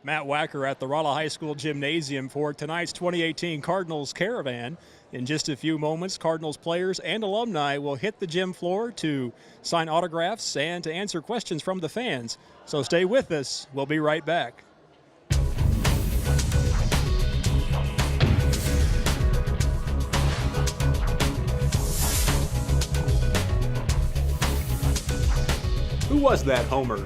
Matt Wacker at the Rolla High School Gymnasium for tonight's 2018 Cardinals Caravan. In just a few moments, Cardinals players and alumni will hit the gym floor to sign autographs and to answer questions from the fans. So stay with us. We'll be right back. Who was that, Homer?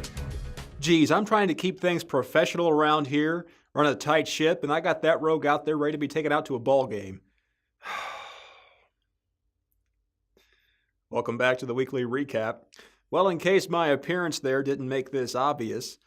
Geez, I'm trying to keep things professional around here, run a tight ship, and I got that rogue out there ready to be taken out to a ball game. Welcome back to the weekly recap. Well, in case my appearance there didn't make this obvious,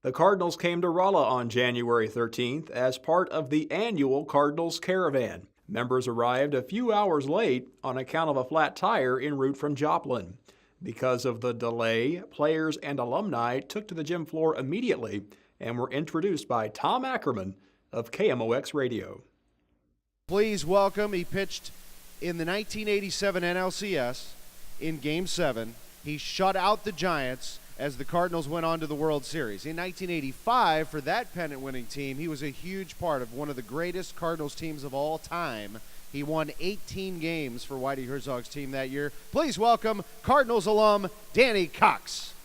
the Cardinals came to Rolla on January 13th as part of the annual Cardinals Caravan. Members arrived a few hours late on account of a flat tire en route from Joplin. Because of the delay, players and alumni took to the gym floor immediately and were introduced by Tom Ackerman of KMOX Radio. Please welcome, he pitched in the 1987 NLCS in Game 7. He shut out the Giants as the Cardinals went on to the World Series. In 1985, for that pennant-winning team, he was a huge part of one of the greatest Cardinals teams of all time. He won 18 games for Whitey Herzog's team that year. Please welcome Cardinals alum Danny Cox.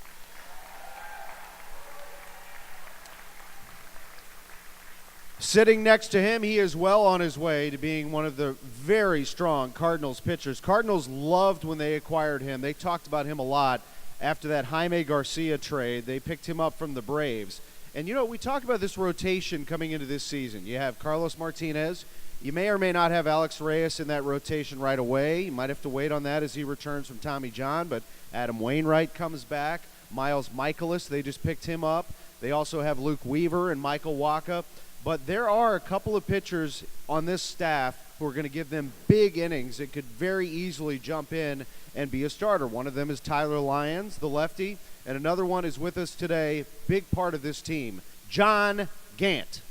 Sitting next to him, he is well on his way to being one of the very strong Cardinals pitchers. Cardinals loved when they acquired him. They talked about him a lot after that Jaime Garcia trade. They picked him up from the Braves. And, you know, we talk about this rotation coming into this season. You have Carlos Martinez. You may or may not have Alex Reyes in that rotation right away. You might have to wait on that as he returns from Tommy John, but Adam Wainwright comes back. Miles Michaelis, they just picked him up. They also have Luke Weaver and Michael Wacker. But there are a couple of pitchers on this staff who are going to give them big innings that could very easily jump in and be a starter. One of them is Tyler Lyons, the lefty, and another one is with us today, big part of this team, John Gant.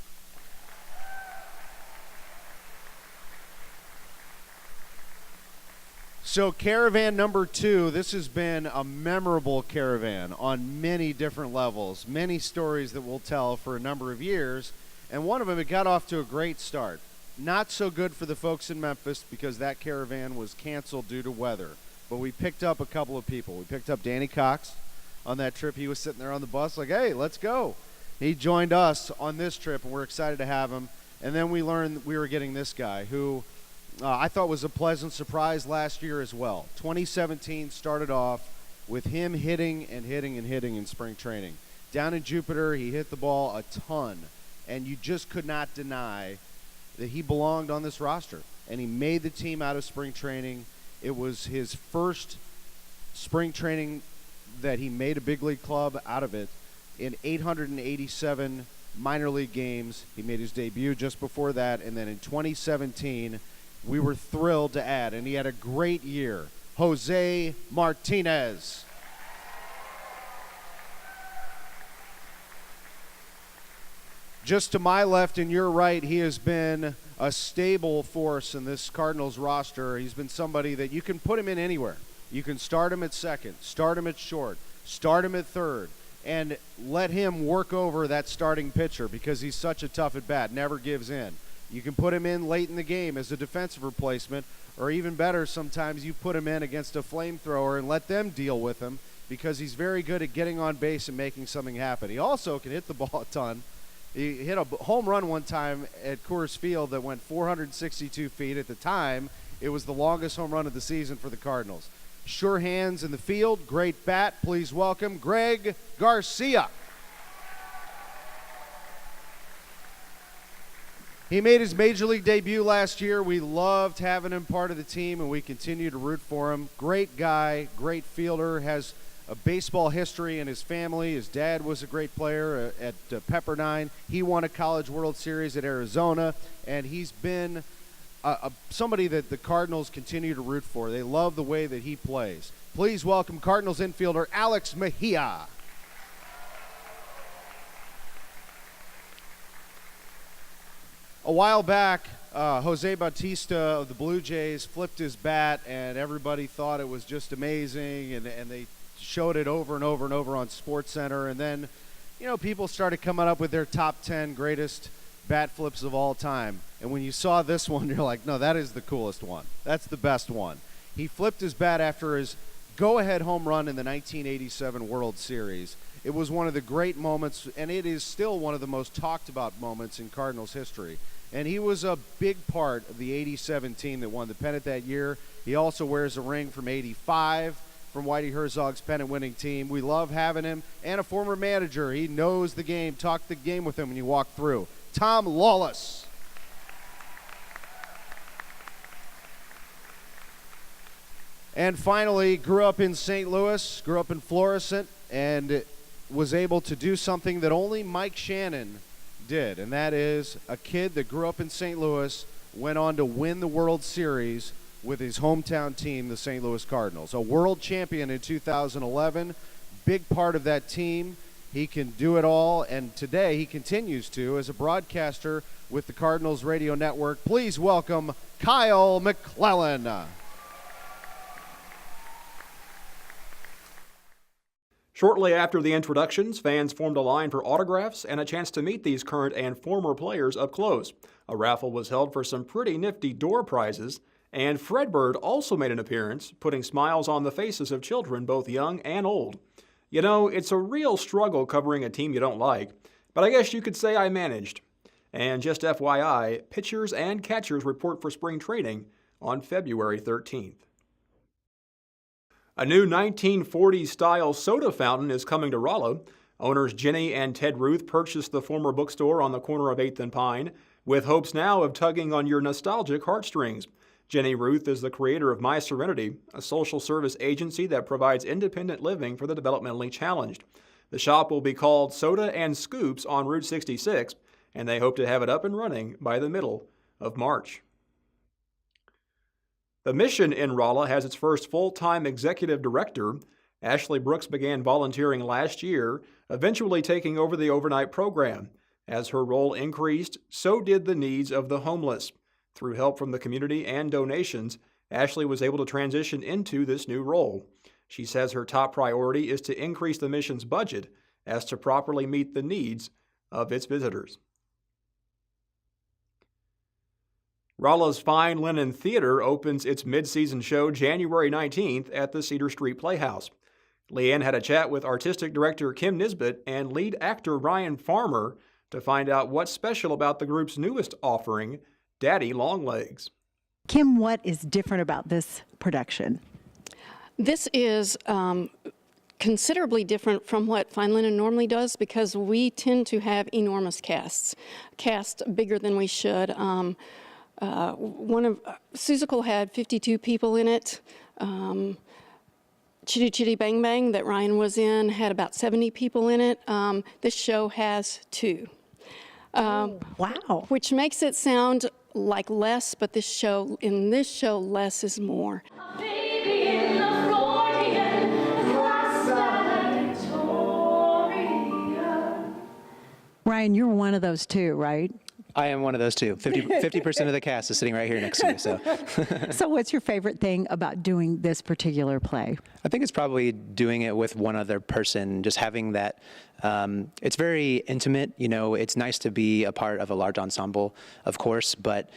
So Caravan number 2, this has been a memorable caravan on many different levels, many stories that we'll tell for a number of years, and one of them, it got off to a great start. Not so good for the folks in Memphis because that caravan was canceled due to weather, but we picked up a couple of people. We picked up Danny Cox on that trip. He was sitting there on the bus like, hey, let's go. He joined us on this trip, and we're excited to have him, and then we learned we were getting this guy who I thought was a pleasant surprise last year as well. 2017 started off with him hitting in spring training. Down in Jupiter, he hit the ball a ton, and you just could not deny that he belonged on this roster. And he made the team out of spring training. It was his first spring training that he made a big league club out of it. In 887 minor league games, he made his debut just before that, and then in 2017, we were thrilled to add, and he had a great year, Jose Martinez. Just to my left and your right, he has been a stable force in this Cardinals roster. He's been somebody that you can put him in anywhere. You can start him at second, start him at short, start him at third, and let him work over that starting pitcher because he's such a tough at-bat, never gives in. You can put him in late in the game as a defensive replacement, or even better, sometimes you put him in against a flamethrower and let them deal with him because he's very good at getting on base and making something happen. He also can hit the ball a ton. He hit a home run one time at Coors Field that went 462 feet. At the time, it was the longest home run of the season for the Cardinals. Sure hands in the field, great bat. Please welcome Greg Garcia. He made his major league debut last year. We loved having him part of the team, and we continue to root for him. Great guy, great fielder, has a baseball history in his family. His dad was a great player at Pepperdine. He won a College World Series at Arizona, and he's been somebody that the Cardinals continue to root for. They love the way that he plays. Please welcome Cardinals infielder Alex Mejia. A while back, Jose Bautista of the Blue Jays flipped his bat, and everybody thought it was just amazing, and they showed it over and over and over on SportsCenter. And then you know, people started coming up with their top 10 greatest bat flips of all time. And when you saw this one, you're like, no, that is the coolest one. That's the best one. He flipped his bat after his go-ahead home run in the 1987 World Series. It was one of the great moments, and it is still one of the most talked about moments in Cardinals history. And he was a big part of the 87 team that won the pennant that year. He also wears a ring from 85 from Whitey Herzog's pennant-winning team. We love having him, and a former manager. He knows the game. Talk the game with him when you walk through. Tom Lawless. And finally, grew up in St. Louis, grew up in Florissant, and was able to do something that only Mike Shannon did, and that is a kid that grew up in St. Louis, went on to win the World Series with his hometown team, the St. Louis Cardinals. A world champion in 2011, big part of that team. He can do it all, and today he continues to as a broadcaster with the Cardinals Radio Network. Please welcome Kyle McClellan. Shortly after the introductions, fans formed a line for autographs and a chance to meet these current and former players up close. A raffle was held for some pretty nifty door prizes, and Fredbird also made an appearance, putting smiles on the faces of children both young and old. You know, it's a real struggle covering a team you don't like, but I guess you could say I managed. And just FYI, pitchers and catchers report for spring training on February 13th. A new 1940s-style soda fountain is coming to Rolla. Owners Jenny and Ted Ruth purchased the former bookstore on the corner of 8th and Pine, with hopes now of tugging on your nostalgic heartstrings. Jenny Ruth is the creator of My Serenity, a social service agency that provides independent living for the developmentally challenged. The shop will be called Soda and Scoops on Route 66, and they hope to have it up and running by the middle of March. The Mission in Rolla has its first full-time executive director. Ashley Brooks began volunteering last year, eventually taking over the overnight program. As her role increased, so did the needs of the homeless. Through help from the community and donations, Ashley was able to transition into this new role. She says her top priority is to increase the mission's budget as to properly meet the needs of its visitors. Rolla's Fine Linen Theater opens its mid-season show January 19th at the Cedar Street Playhouse. Leanne had a chat with artistic director Kim Nisbet and lead actor Ryan Farmer to find out what's special about the group's newest offering, Daddy Longlegs. Kim, what is different about this production? This is considerably different from what Fine Linen normally does because we tend to have enormous casts bigger than we should. Seussical had 52 people in it. Chitty Chitty Bang Bang that Ryan was in had about 70 people in it. This show has 2. Wow. Which makes it sound like less, but in this show, less is more. Ryan, you're one of those too, right? I am one of those too. 50% of the cast is sitting right here next to me. So, So what's your favorite thing about doing this particular play? I think it's probably doing it with one other person, just having that. It's very intimate. You know, it's nice to be a part of a large ensemble, of course, but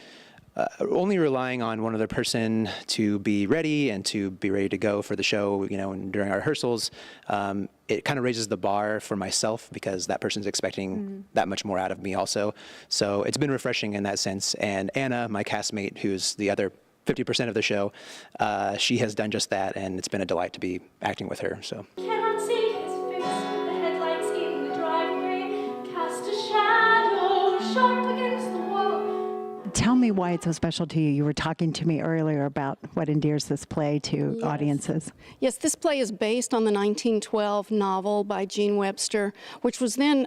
only relying on one other person to be ready and to be ready to go for the show, you know, and during our rehearsals, it kind of raises the bar for myself because that person's expecting that much more out of me also. So it's been refreshing in that sense. And Anna, my castmate, who's the other 50% of the show, she has done just that, and it's been a delight to be acting with her. So. Cannot see his face, the headlights in the driveway cast a shadow sharp against the wall. Tell me why it's so special to you. You were talking to me earlier about what endears this play to audiences. Yes, this play is based on the 1912 novel by Gene Webster, which was then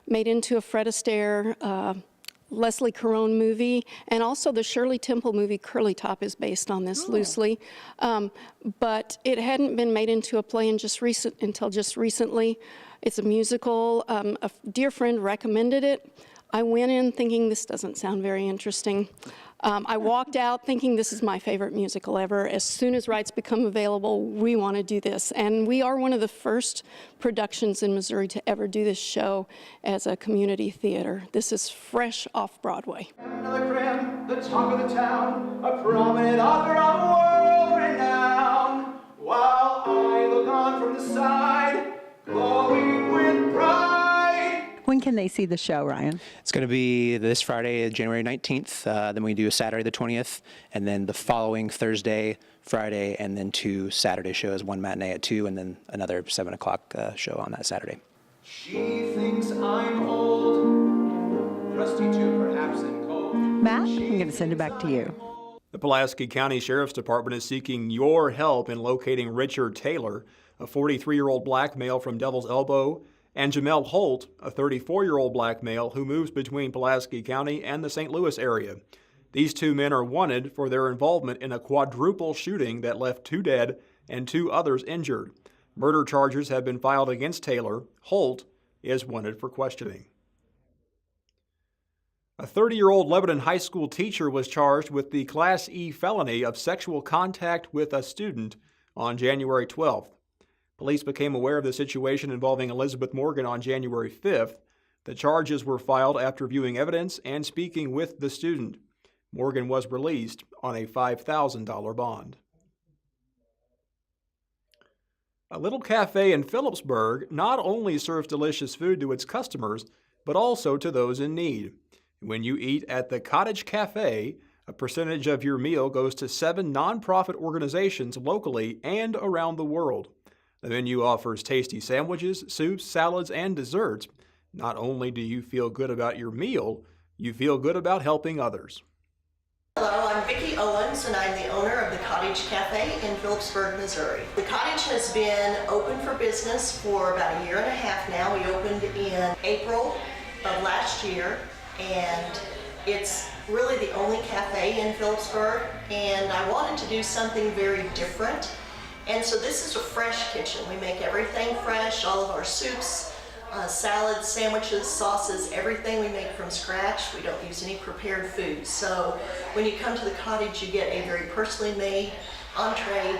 made into a Fred Astaire, Leslie Caron movie, and also the Shirley Temple movie Curly Top is based on this loosely. But it hadn't been made into a play until just recently. It's a musical. A dear friend recommended it. I went in thinking this doesn't sound very interesting. I walked out thinking this is my favorite musical ever. As soon as rights become available, we want to do this. And we are one of the first productions in Missouri to ever do this show as a community theater. This is fresh off Broadway. The talk of the town, a prominent author of world renown. While I look on from the side, glowing with pride. When can they see the show, Ryan? It's going to be this Friday, January 19th. Then we do Saturday the 20th, and then the following Thursday, Friday, and then 2 Saturday shows, one matinee at 2, and then another 7 o'clock show on that Saturday. She thinks I'm old, rusty too, perhaps, and cold. Matt, I'm going to send it back to you. The Pulaski County Sheriff's Department is seeking your help in locating Richard Taylor, a 43-year-old black male from Devil's Elbow, and Jamel Holt, a 34-year-old black male who moves between Pulaski County and the St. Louis area. These 2 men are wanted for their involvement in a quadruple shooting that left 2 dead and 2 others injured. Murder charges have been filed against Taylor. Holt is wanted for questioning. A 30-year-old Lebanon high school teacher was charged with the Class E felony of sexual contact with a student on January 12th. Police became aware of the situation involving Elizabeth Morgan on January 5th. The charges were filed after viewing evidence and speaking with the student. Morgan was released on a $5,000 bond. A little cafe in Phillipsburg not only serves delicious food to its customers, but also to those in need. When you eat at the Cottage Cafe, a percentage of your meal goes to 7 nonprofit organizations locally and around the world. The menu offers tasty sandwiches, soups, salads, and desserts. Not only do you feel good about your meal, you feel good about helping others. Hello, I'm Vicki Owens, and I'm the owner of the Cottage Cafe in Phillipsburg, Missouri. The Cottage has been open for business for about 1.5 years now. We opened in April of last year, and it's really the only cafe in Phillipsburg, and I wanted to do something very different. And so this is a fresh kitchen. We make everything fresh, all of our soups, salads, sandwiches, sauces, everything we make from scratch. We don't use any prepared food. So when you come to the Cottage, you get a very personally made entree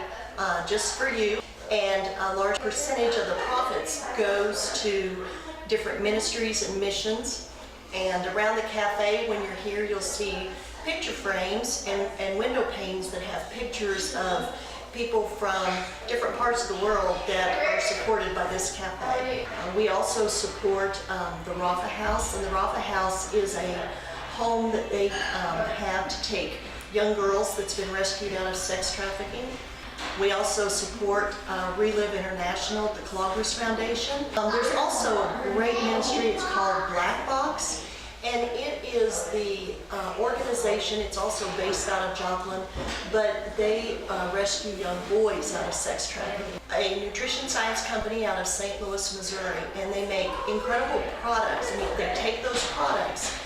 just for you. And a large percentage of the profits goes to different ministries and missions. And around the cafe, when you're here, you'll see picture frames and window panes that have pictures of people from different parts of the world that are supported by this cafe. We also support the Rafa House, and the Rafa House is a home that they have to take young girls that's been rescued out of sex trafficking. We also support Relive International, the Cloggers Foundation. There's also a great ministry, it's called Black Box. And it is the organization, it's also based out of Joplin, but they rescue young boys out of sex trafficking. A nutrition science company out of St. Louis, Missouri, and they make incredible products. I mean, they take those products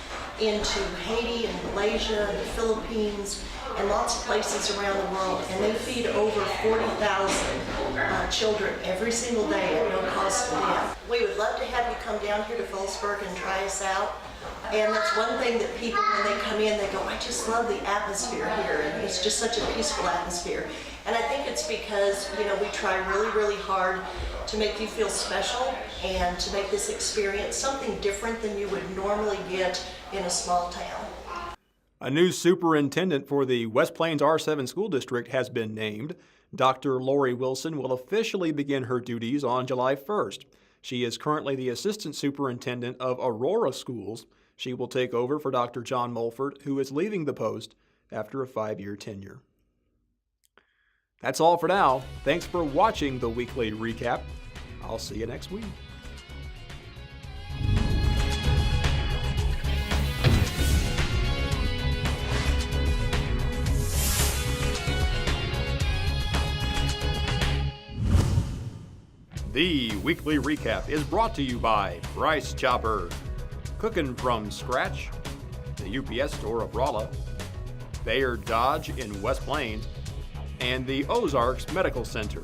into Haiti and Malaysia and the Philippines and lots of places around the world, and they feed over 40,000 children every single day at no cost to them. We would love to have you come down here to Phillipsburg and try us out. And that's one thing that people, when they come in, they go, I just love the atmosphere here, and it's just such a peaceful atmosphere. And I think it's because, you know, we try really, really hard to make you feel special and to make this experience something different than you would normally get in a small town. A new superintendent for the West Plains R7 School District has been named. Dr. Lori Wilson will officially begin her duties on July 1st. She is currently the assistant superintendent of Aurora Schools. She will take over for Dr. John Mulford, who is leaving the post after a 5-year tenure. That's all for now. Thanks for watching the weekly recap. I'll see you next week. The weekly recap is brought to you by Rice Chopper, Cooking from Scratch, the UPS store of Rolla, Bayard Dodge in West Plains, and the Ozarks Medical Center.